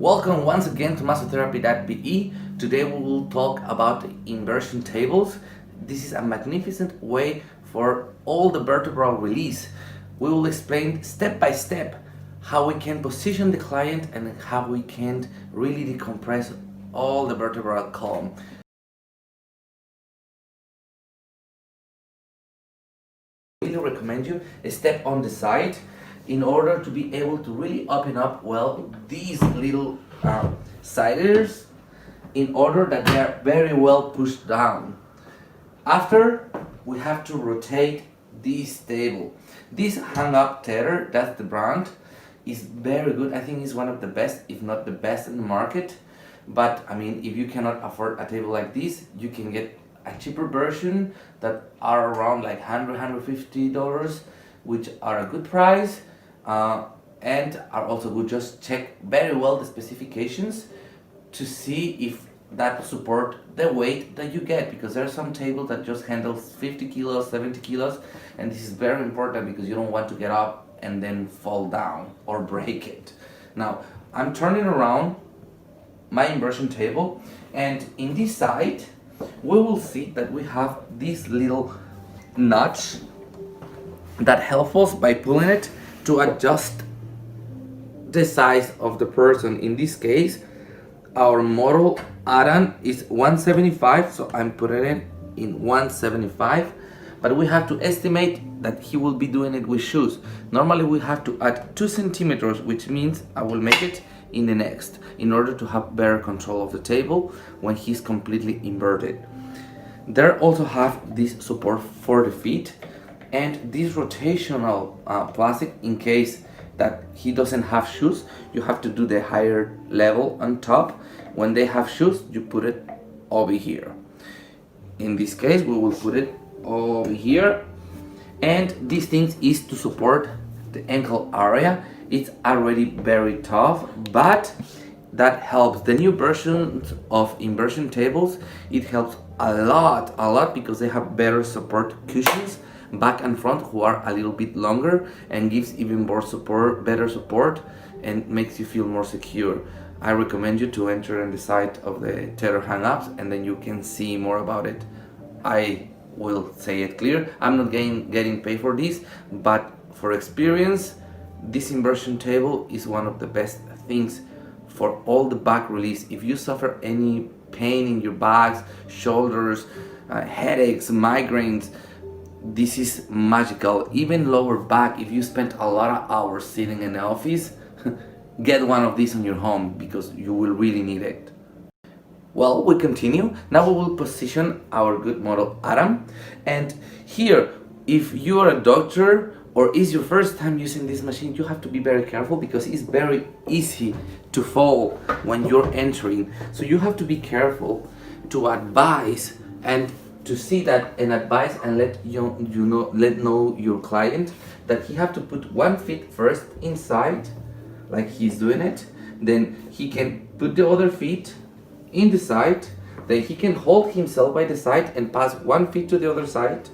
Welcome once again to Masotherapy.be. Today we will talk about inversion tables. This is a magnificent way for all the vertebral release. We will explain step by step how we can position the client and how we can really decompress all the vertebral column. I really recommend you step on the side in order to be able to really open up well these little siders in order that they are very well pushed down. After, we have to rotate this table. This hang up tether, that's the brand, is very good. I think it's one of the best, if not the best in the market. But I mean, if you cannot afford a table like this, you can get a cheaper version that are around like $150, which are a good price and are also good. Just check very well the specifications to see if that support the weight that you get, because there are some tables that just handles 50 kilos, 70 kilos, and this is very important because you don't want to get up and then fall down or break it. Now I'm turning around my inversion table, and in this side we will see that we have this little notch that helps us by pulling it to adjust the size of the person. In this case, our model Aran is 175, so I'm putting it in 175, but we have to estimate that he will be doing it with shoes. Normally we have to add 2 centimeters, which means I will make it in the next, in order to have better control of the table when he's completely inverted. There also have this support for the feet and this rotational plastic in case that he doesn't have shoes. You have to do the higher level on top. When they have shoes, you put it over here. In this case, we will put it over here, and this thing is to support the ankle area. It's already very tough, but that helps. The new versions of inversion tables, it helps a lot because they have better support cushions back and front, who are a little bit longer, and gives even more support, better support, and makes you feel more secure. I recommend you to enter on the site of the tether hang-ups, and then you can see more about it. I will say it clear, I'm not getting paid for this, but for experience, this inversion table is one of the best things for all the back release. If you suffer any pain in your backs, shoulders, headaches, migraines, this is magical. Even lower back, if you spend a lot of hours sitting in the office, get one of these on your home because you will really need it. Well, we continue. Now we will position our good model Aram, and here, if you are a doctor or is your first time using this machine, you have to be very careful because it's very easy to fall when you're entering. So you have to be careful to advise and to see that and advise and let know your client that he have to put 1 foot first inside, like he's doing it. Then he can put the other feet in the side. Then he can hold himself by the side and pass 1 foot to the other side.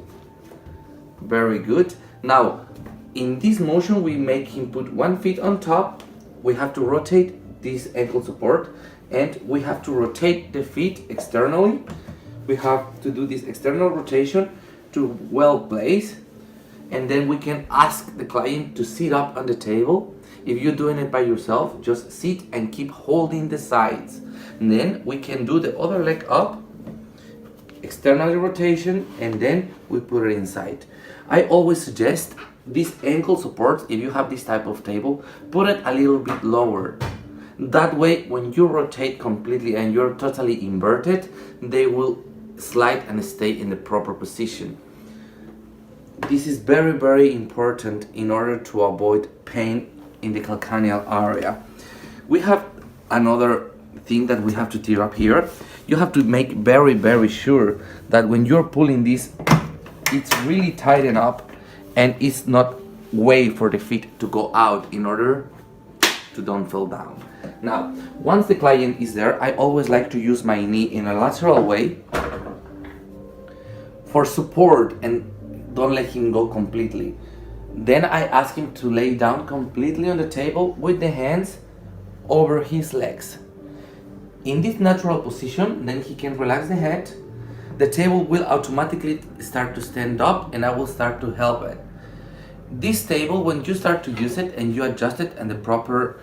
Very good. Now, in this motion, we make him put 1 foot on top. We have to rotate this ankle support, and we have to rotate the feet externally. We have to do this external rotation to well place, and then we can ask the client to sit up on the table. If you're doing it by yourself, just sit and keep holding the sides. And then we can do the other leg up, externally rotation, and then we put it inside. I always suggest this ankle support, if you have this type of table, put it a little bit lower. That way, when you rotate completely and you're totally inverted, they will slide and stay in the proper position. This is very important in order to avoid pain in the calcaneal area. We have another thing that we have to tear up here. You have to make very sure that when you're pulling this, it's really tightened up and it's not way for the feet to go out in order to don't fall down. Now, once the client is there, I always like to use my knee in a lateral way for support and don't let him go completely. Then I ask him to lay down completely on the table with the hands over his legs. In this natural position, then he can relax the head. The table will automatically start to stand up and I will start to help it. This table, when you start to use it and you adjust it and the proper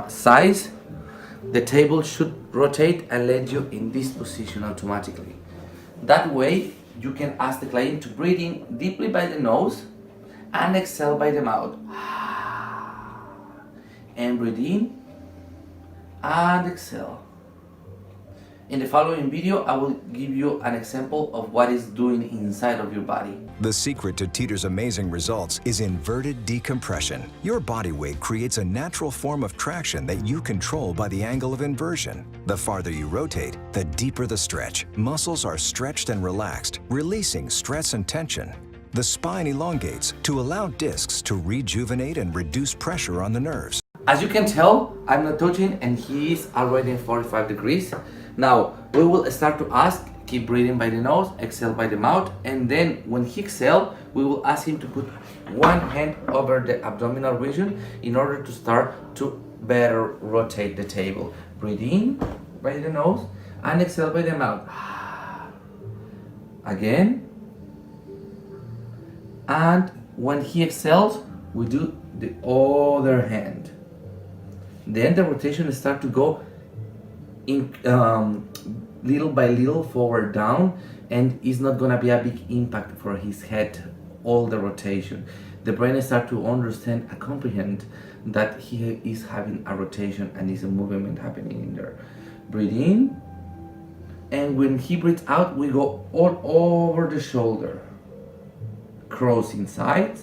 size, the table should rotate and let you in this position automatically. That way, you can ask the client to breathe in deeply by the nose and exhale by the mouth. And breathe in and exhale. In the following video, I will give you an example of what it's doing inside of your body. The secret to Teeter's amazing results is inverted decompression. Your body weight creates a natural form of traction that you control by the angle of inversion. The farther you rotate, the deeper the stretch. Muscles are stretched and relaxed, releasing stress and tension. The spine elongates to allow discs to rejuvenate and reduce pressure on the nerves. As you can tell, I'm not touching and he is already in 45 degrees. Now, we will start to ask, keep breathing by the nose, exhale by the mouth, and then when he exhales, we will ask him to put one hand over the abdominal region in order to start to better rotate the table. Breathe in by the nose and exhale by the mouth. Again. And when he exhales, we do the other hand. Then the rotation starts to go in little by little forward down, and it's not gonna be a big impact for his head, all the rotation. The brain starts to understand and comprehend that he is having a rotation and is a movement happening in there. Breathe in, and when he breathes out, we go all over the shoulder. Cross inside,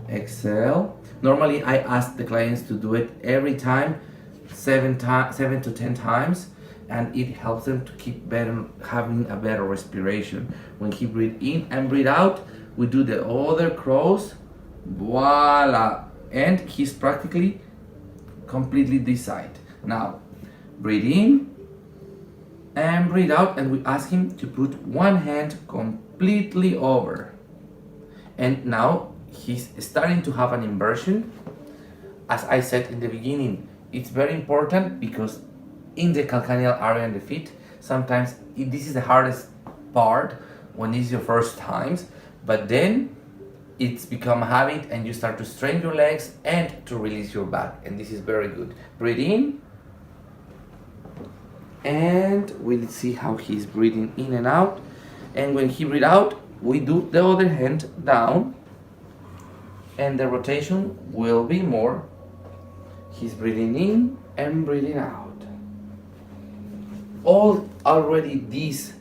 exhale. Normally I ask the clients to do it every time, 7 to 10 times, and it helps them to keep having a better respiration. When he breathe in and breathe out, we do the other cross, voila, and he's practically completely this side. Now, breathe in and breathe out, and we ask him to put one hand completely over. And now he's starting to have an inversion. As I said in the beginning, it's very important because in the calcaneal area in the feet, sometimes this is the hardest part when it's your first times, but then it's become a habit and you start to strain your legs and to release your back, and this is very good. Breathe in, and we'll see how he's breathing in and out. And when he breathes out, we do the other hand down, and the rotation will be more. He's breathing in and breathing out. Already this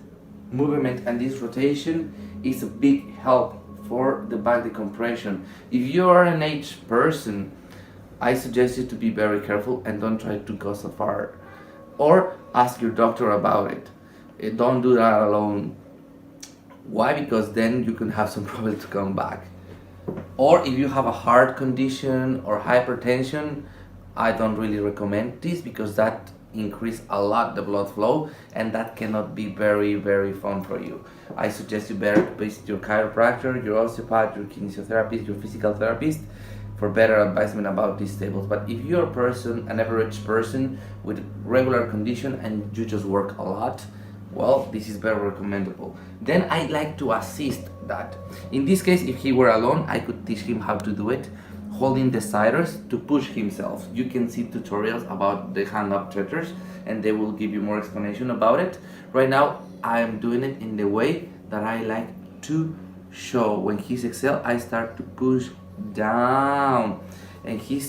movement and this rotation is a big help for the back decompression. If you are an aged person, I suggest you to be very careful and don't try to go so far, or ask your doctor about it. Don't do that alone. Why? Because then you can have some trouble to come back. Or if you have a heart condition or hypertension, I don't really recommend this because that increase a lot the blood flow, and that cannot be very, very fun for you. I suggest you better visit your chiropractor, your osteopath, your kinesiotherapist, your physical therapist for better advisement about these tables. But if you're a person, an average person with regular condition and you just work a lot, well, this is very recommendable. Then I like to assist that. In this case, if he were alone, I could teach him how to do it, holding the siders to push himself. You can see tutorials about the hand-up stretchers and they will give you more explanation about it. Right now, I am doing it in the way that I like to show. When he's exhale, I start to push down and he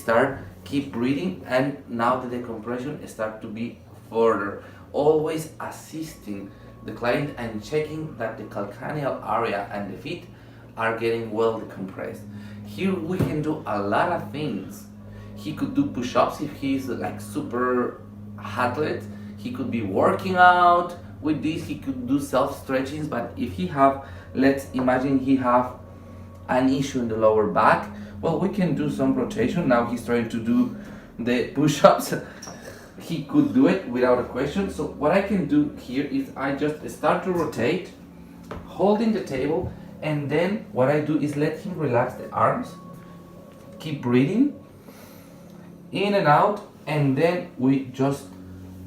keep breathing, and now the decompression start to be further. Always assisting the client and checking that the calcaneal area and the feet are getting well decompressed. Here we can do a lot of things. He could do push-ups if he's like super athlete. He could be working out with this. He could do self-stretchings. But if he have, let's imagine he have an issue in the lower back, well, we can do some rotation. Now he's trying to do the push-ups. He could do it without a question. So what I can do here is I just start to rotate, holding the table, and then what I do is let him relax the arms, keep breathing, in and out, and then we just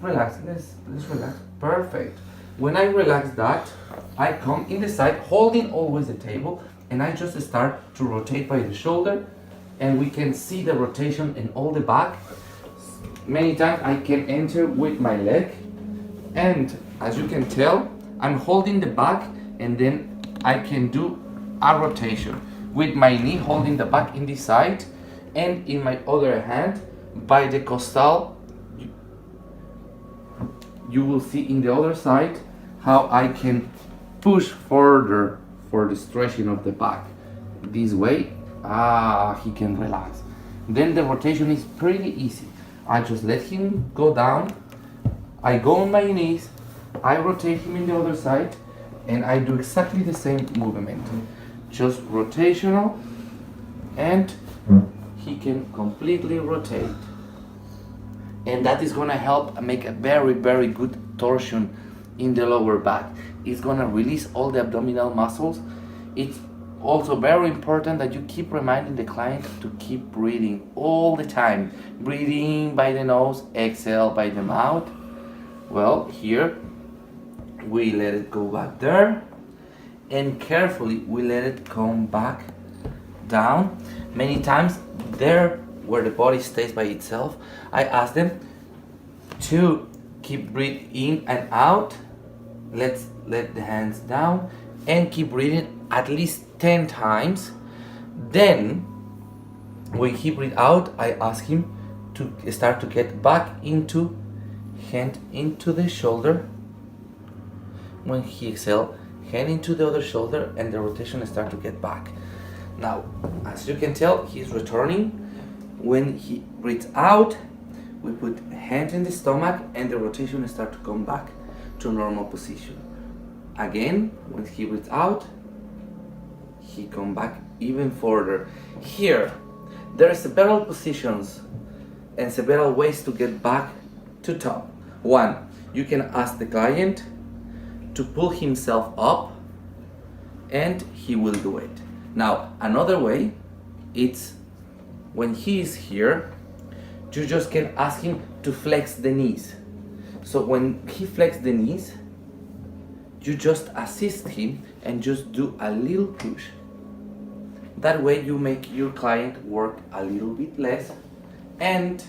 relax. Let's relax. Perfect. When I relax that, I come in the side, holding always the table, and I just start to rotate by the shoulder, and we can see the rotation in all the back. Many times I can enter with my leg, and as you can tell, I'm holding the back, and then I can do a rotation with my knee holding the back in this side, and in my other hand by the costal. You will see in the other side how I can push further for the stretching of the back. This way, he can relax. Then the rotation is pretty easy. I just let him go down, I go on my knees, I rotate him in the other side, and I do exactly the same movement. Just rotational, and he can completely rotate. And that is gonna help make a very, very good torsion in the lower back. It's gonna release all the abdominal muscles. It's also very important that you keep reminding the client to keep breathing all the time. Breathing by the nose, exhale by the mouth. Well, here we let it go back there, and carefully we let it come back down. Many times there where the body stays by itself, I ask them to keep breathing in and out. Let's let the hands down and keep breathing at least 10 times. Then when he breathes out, I ask him to start to get back into hand into the shoulder. When he exhales, hand into the other shoulder, and the rotation start to get back. Now, as you can tell, he's returning. When he breathes out, we put hand in the stomach, and the rotation start to come back to normal position. Again, when he breathes out, he come back even further. Here, there are several positions and several ways to get back to top. One, you can ask the client to pull himself up, and he will do it. Now, another way, it's when he is here, you just can ask him to flex the knees. So when he flexes the knees, you just assist him and just do a little push. That way you make your client work a little bit less. And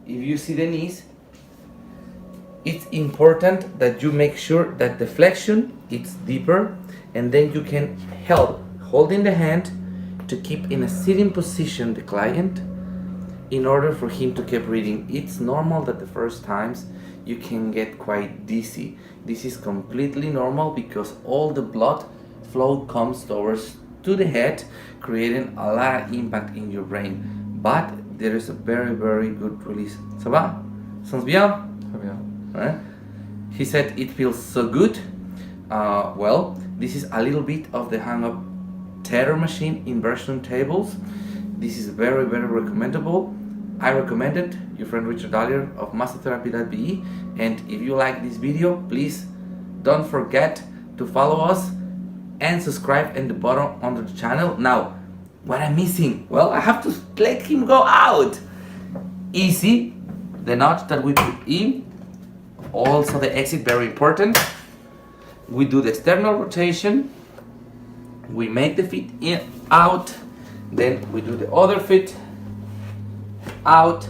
if you see the knees, it's important that you make sure that the flexion is deeper, and then you can help holding the hand to keep in a sitting position the client in order for him to keep breathing. It's normal that the first times you can get quite dizzy. This is completely normal because all the blood flow comes towards to the head, creating a lot of impact in your brain. But there is a very, very good release. Ça va? Sens bien? Right? He said it feels so good. Well, this is a little bit of the hang-up tether machine inversion tables. This is very, very recommendable. I recommend it. Your friend Richard Dahlier of massotherapy.be. And if you like this video, please don't forget to follow us and subscribe in the bottom under the channel. Now, what I'm missing? Well, I have to let him go out. Easy. The notch that we put in. Also the exit, very important. We do the external rotation. We make the feet in, out. Then we do the other foot out.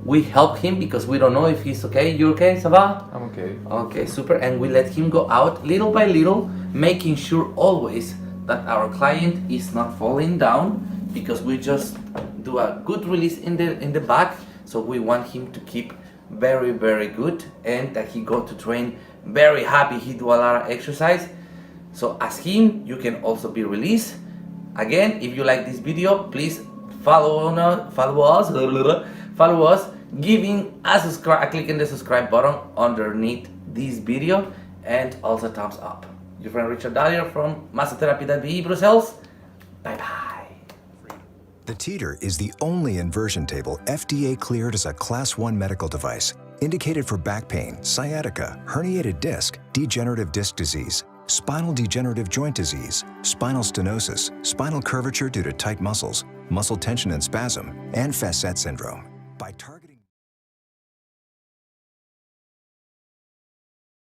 We help him because we don't know if he's okay. You okay, ça va? I'm okay. Okay, super. And we let him go out little by little, making sure always that our client is not falling down, because we just do a good release in the back. So we want him to keep very, very good, and that he go to train very happy. He do a lot of exercise. So as him, you can also be released. Again, if you like this video, please follow us, giving a click in the subscribe button underneath this video, and also thumbs up. Your friend Richard Dahlier from massotherapy.be Brussels. Bye bye. The Teeter is the only inversion table FDA cleared as a Class 1 medical device, indicated for back pain, sciatica, herniated disc, degenerative disc disease, spinal degenerative joint disease, spinal stenosis, spinal curvature due to tight muscles, muscle tension and spasm, and facet syndrome. By targeting